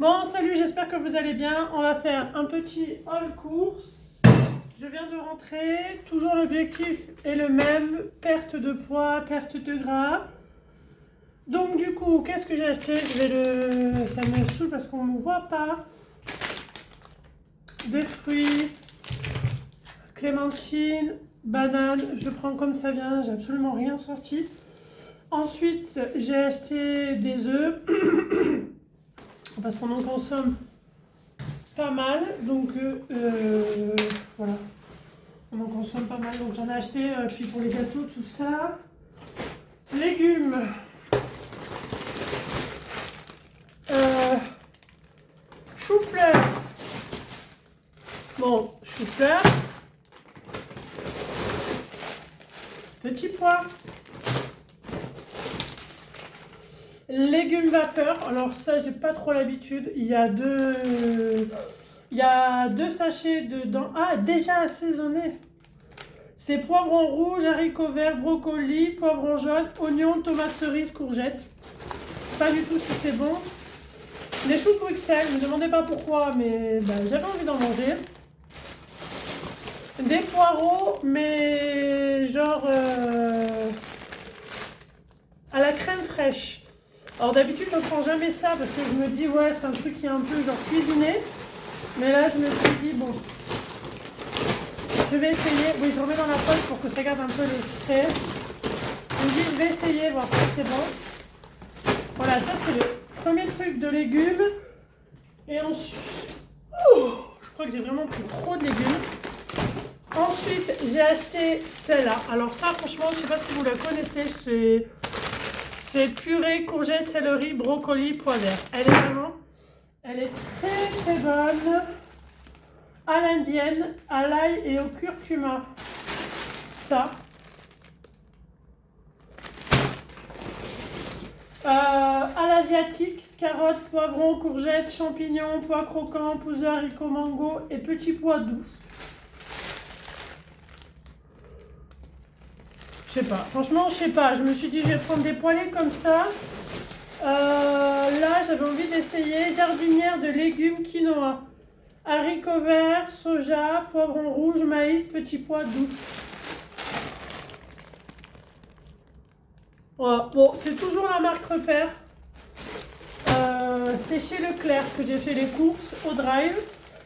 Bon, salut, j'espère que vous allez bien. On va faire un petit haul course. Je viens de rentrer. Toujours l'objectif est le même. Perte de poids, perte de gras. Donc du coup, qu'est-ce que j'ai acheté? Ça me saoule parce qu'on ne me voit pas. Des fruits, clémentine, banane. Je prends comme ça vient. J'ai absolument rien sorti. Ensuite, j'ai acheté des œufs. Parce qu'on en consomme pas mal, donc voilà, on en consomme pas mal, donc j'en ai acheté, puis pour les gâteaux, tout ça. Légumes, chou-fleur, bon, chou-fleur, petits pois, légumes vapeur. Alors ça, j'ai pas trop l'habitude. Il y a deux sachets dedans. Ah, déjà assaisonné. C'est poivron rouge, haricots verts, brocoli, poivron jaune, oignon, tomates cerises, courgettes. Pas du tout si c'est bon. Des choux de Bruxelles, ne me demandez pas pourquoi, mais j'avais envie d'en manger. Des poireaux, mais genre à la crème fraîche. Alors d'habitude je ne prends jamais ça parce que je me dis ouais c'est un truc qui est un peu genre cuisiné. Mais là je me suis dit bon, je vais essayer. Oui, je remets dans la poche pour que ça garde un peu le frais. Je me dis je vais essayer, voir si c'est bon. Voilà, ça c'est le premier truc de légumes. Et ensuite, je crois que j'ai vraiment pris trop de légumes. Ensuite j'ai acheté celle-là. Alors ça franchement je ne sais pas si vous la connaissez, c'est purée, courgettes, céleri, brocoli, pois vert. Elle est très très bonne. À l'indienne, à l'ail et au curcuma. Ça. À l'asiatique, carottes, poivrons, courgettes, champignons, pois croquants, pousses de haricots, mango et petits pois doux. Je sais pas, franchement je sais pas, je me suis dit je vais prendre des poêlés comme ça. Là j'avais envie d'essayer jardinière de légumes quinoa, haricots verts, soja, poivron rouge, maïs, petits pois doux. Voilà. Bon, c'est toujours la marque Repère. C'est chez Leclerc que j'ai fait les courses au drive.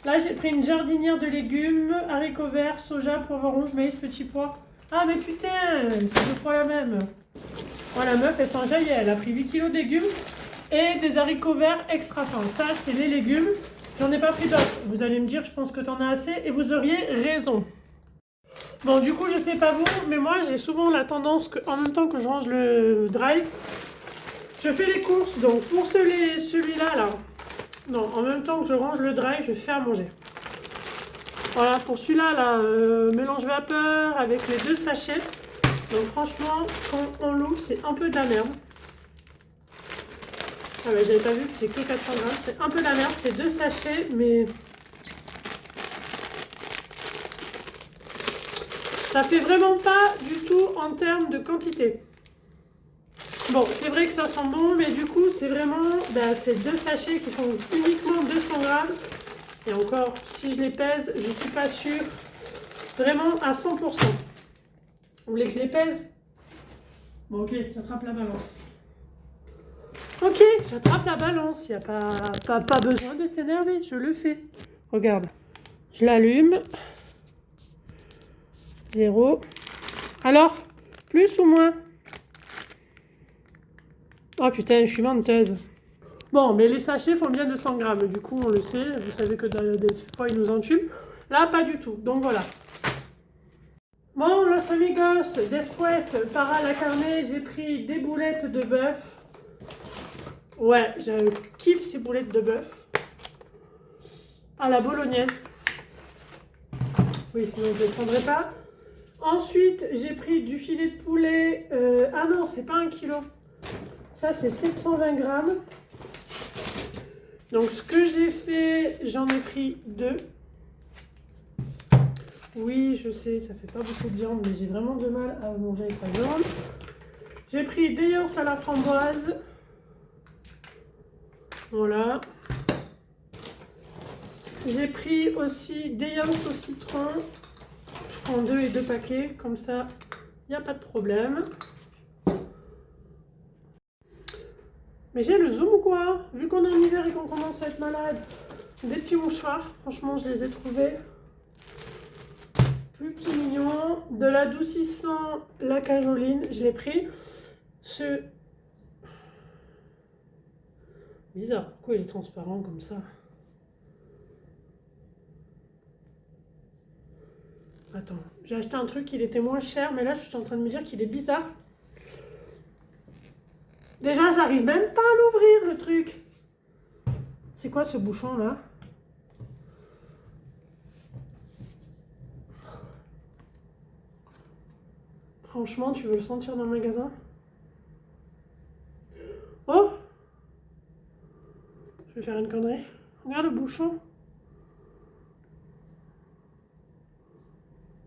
Là j'ai pris une jardinière de légumes, haricots verts, soja, poivron rouge, maïs, petits pois. Ah mais putain, c'est deux fois la même. Voilà, la meuf elle s'enjaille, elle a pris 8 kg de légumes et des haricots verts extra fins. Ça c'est les légumes, j'en ai pas pris d'autres. Vous allez me dire, je pense que t'en as assez et vous auriez raison. Bon du coup je sais pas vous, mais moi j'ai souvent la tendance que en même temps que je range le drive, je fais les courses. Donc pour celui-là là, non, en même temps que je range le drive, je fais à manger. Voilà, pour celui-là, là, mélange vapeur avec les deux sachets. Donc franchement, quand on l'ouvre, c'est un peu de la merde. Ah ouais, j'avais pas vu que c'est que 400 grammes. C'est un peu de la merde, c'est deux sachets, mais ça fait vraiment pas du tout en termes de quantité. Bon, c'est vrai que ça sent bon, mais du coup, c'est vraiment ces deux sachets qui font uniquement 200 grammes. Et encore, si je les pèse, je suis pas sûre vraiment à 100%. Vous voulez que je les pèse? Bon, ok, j'attrape la balance. Ok, j'attrape la balance. Il n'y a pas besoin de s'énerver, je le fais. Regarde, je l'allume. 0. Alors, plus ou moins? Oh putain, je suis menteuse. Bon, mais les sachets font bien 200 grammes. Du coup, on le sait. Vous savez que des fois, ils nous entubent. Là, pas du tout. Donc, voilà. Bon, los amigos, después, para la carne, j'ai pris des boulettes de bœuf. Ouais, je kiffe ces boulettes de bœuf. À la bolognaise. Oui, sinon je ne les prendrai pas. Ensuite, j'ai pris du filet de poulet. Ah non, c'est pas 1 kg. Ça, c'est 720 grammes. Donc, ce que j'ai fait, j'en ai pris 2. Oui, je sais, ça fait pas beaucoup de viande, mais j'ai vraiment de mal à manger avec la viande. J'ai pris des yaourts à la framboise. Voilà. J'ai pris aussi des yaourts au citron. Je prends 2 et 2 paquets, comme ça, il n'y a pas de problème. Mais j'ai le zoom ou quoi? Vu qu'on est en hiver et qu'on commence à être malade. Des petits mouchoirs, franchement, je les ai trouvés plus que mignons. De l'adoucissant, la cajoline, je l'ai pris. Ce... Bizarre, pourquoi il est transparent comme ça? Attends, j'ai acheté un truc, il était moins cher, mais là, je suis en train de me dire qu'il est bizarre. Déjà, j'arrive même pas à l'ouvrir, le truc. C'est quoi ce bouchon, là? Franchement, tu veux le sentir dans le magasin? Oh! Je vais faire une connerie. Regarde le bouchon.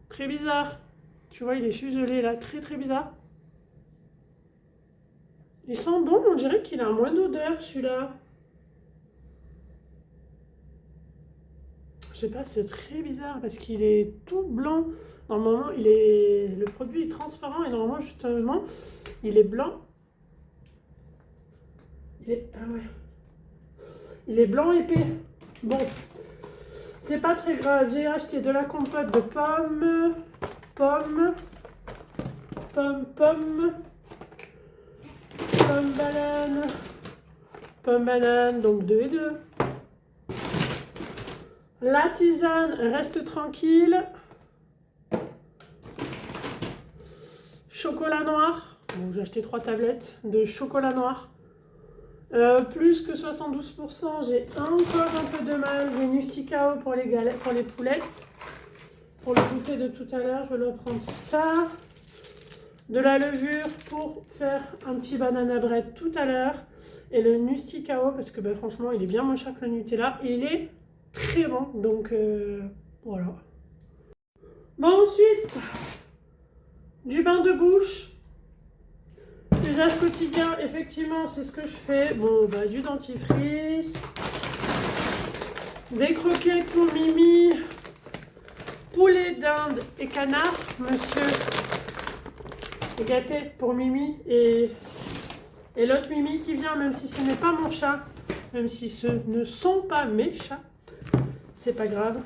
Très bizarre. Tu vois, il est fuselé là, très très bizarre. Il sent bon, on dirait qu'il a moins d'odeur celui-là. Je sais pas, c'est très bizarre parce qu'il est tout blanc. Normalement, le produit est transparent et normalement, justement, il est blanc. Ah ouais. Il est blanc épais. Bon, c'est pas très grave. J'ai acheté de la compote de pommes, banane, donc 2 et 2. La tisane reste tranquille. Chocolat noir. Bon, j'ai acheté 3 tablettes de chocolat noir. Plus que 72%, j'ai encore un peu de mal. J'ai Nusticao pour les galettes, pour les poulettes. Pour le goûter de tout à l'heure, je vais leur prendre ça. De la levure pour faire un petit banana bread tout à l'heure. Et le Nusticao, parce que franchement, il est bien moins cher que le Nutella. Et il est très bon, donc voilà. Bon, ensuite, du bain de bouche. Usage quotidien, effectivement, c'est ce que je fais. Bon, du dentifrice, des croquettes pour Mimi, poulet, dinde et canard. Monsieur est gâté pour Mimi et l'autre Mimi qui vient, même si ce n'est pas mon chat, même si ce ne sont pas mes chats, c'est pas grave.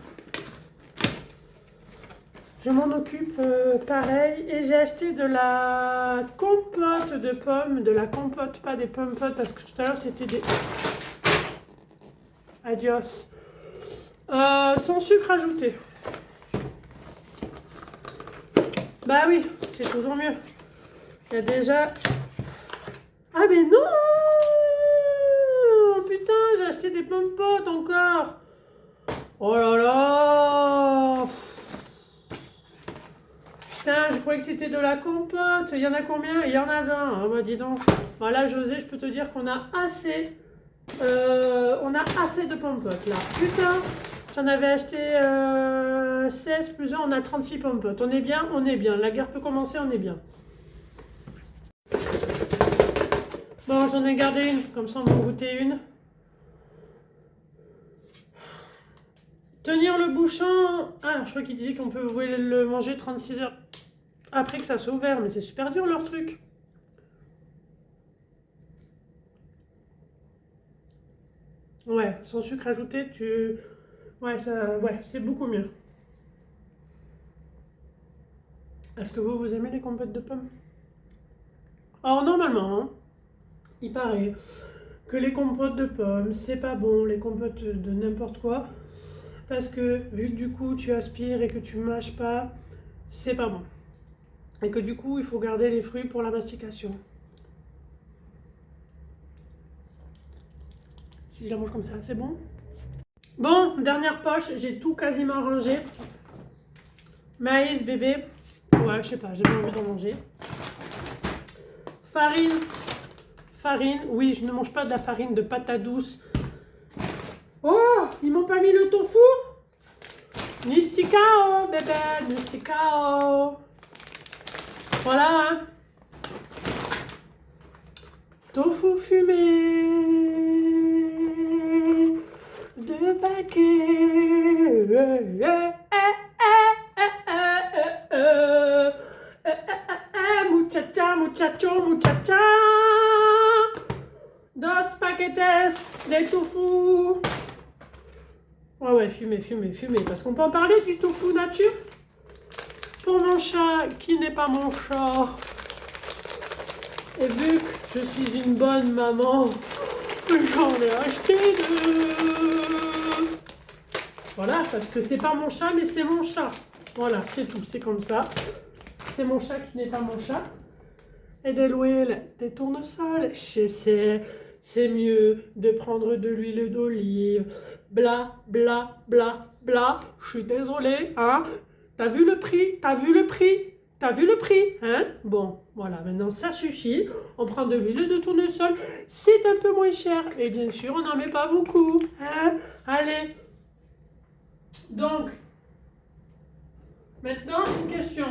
Je m'en occupe pareil. Et j'ai acheté de la compote de pommes. De la compote, pas des pommes potes, parce que tout à l'heure c'était des... Adios. Sans sucre ajouté. Bah oui, c'est toujours mieux. Il y a déjà... Ah mais non! Putain, j'ai acheté des pommes potes encore. Oh là là! Putain, je croyais que c'était de la compote. Il y en a combien? Il y en a 20. Ah bah dis donc. Voilà, José, je peux te dire qu'on a assez. On a assez de pommes potes là. Putain, j'en avais acheté 16 plus 1, on a 36 pommes potes. On est bien, on est bien. La guerre peut commencer, on est bien. Bon, j'en ai gardé une, comme ça on va en goûter une. Tenir le bouchon. Ah, je crois qu'il disait qu'on peut le manger 36 heures après que ça soit ouvert, mais c'est super dur leur truc. Ouais, sans sucre ajouté, ouais, c'est beaucoup mieux. Est-ce que vous aimez les compotes de pommes? Alors normalement, hein, il paraît que les compotes de pommes, c'est pas bon, les compotes de n'importe quoi, parce que vu que du coup tu aspires et que tu mâches pas, c'est pas bon. Et que du coup il faut garder les fruits pour la mastication. Si je la mange comme ça, c'est bon? Bon, dernière poche, j'ai tout quasiment rangé. Maïs, bébé. Ouais, je sais pas, j'ai pas envie d'en manger. Farine. Farine. Oui, je ne mange pas de la farine de patate douce. Oh, ils m'ont pas mis le tofu. Nusticao, bébé, Nusticao. Voilà. Hein. Tofu fumé. 2 paquets. Muchacha, muchacho, muchacha. Dos paquetes de tofu. Ouais, fumer, parce qu'on peut en parler du tofu nature. Pour mon chat, qui n'est pas mon chat. Et vu que je suis une bonne maman, j'en ai acheté deux. Voilà, parce que c'est pas mon chat, mais c'est mon chat. Voilà, c'est tout, c'est comme ça. C'est mon chat qui n'est pas mon chat. Et de l'huile, des tournesols, je sais, c'est mieux de prendre de l'huile d'olive. Bla, bla, bla, bla. Je suis désolée, hein. T'as vu le prix? T'as vu le prix? T'as vu le prix? Hein? Bon, voilà, maintenant ça suffit. On prend de l'huile de tournesol. C'est un peu moins cher. Et bien sûr, on n'en met pas beaucoup. Hein? Allez. Donc, maintenant, une question.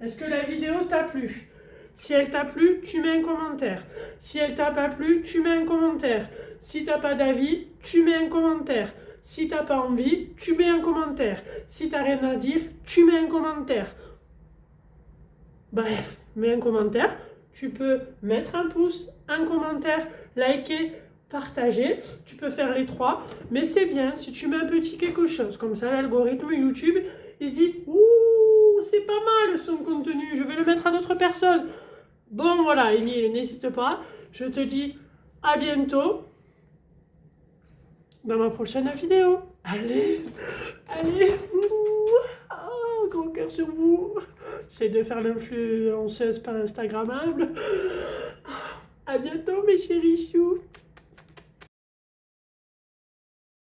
Est-ce que la vidéo t'a plu? Si elle t'a plu, tu mets un commentaire. Si elle t'a pas plu, tu mets un commentaire. Si t'as pas d'avis, tu mets un commentaire. Si t'as pas envie, tu mets un commentaire. Si t'as rien à dire, tu mets un commentaire. Bref, mets un commentaire. Tu peux mettre un pouce, un commentaire, liker, partager. Tu peux faire les trois. Mais c'est bien si tu mets un petit quelque chose. Comme ça, l'algorithme YouTube, il se dit « Ouh, c'est pas mal son contenu, je vais le mettre à d'autres personnes. » Bon, voilà, Émile, n'hésite pas. Je te dis à bientôt dans ma prochaine vidéo. Allez, allez, gros cœur sur vous. J'essaie de faire l'influenceuse pas instagrammable. À bientôt mes chéris choux.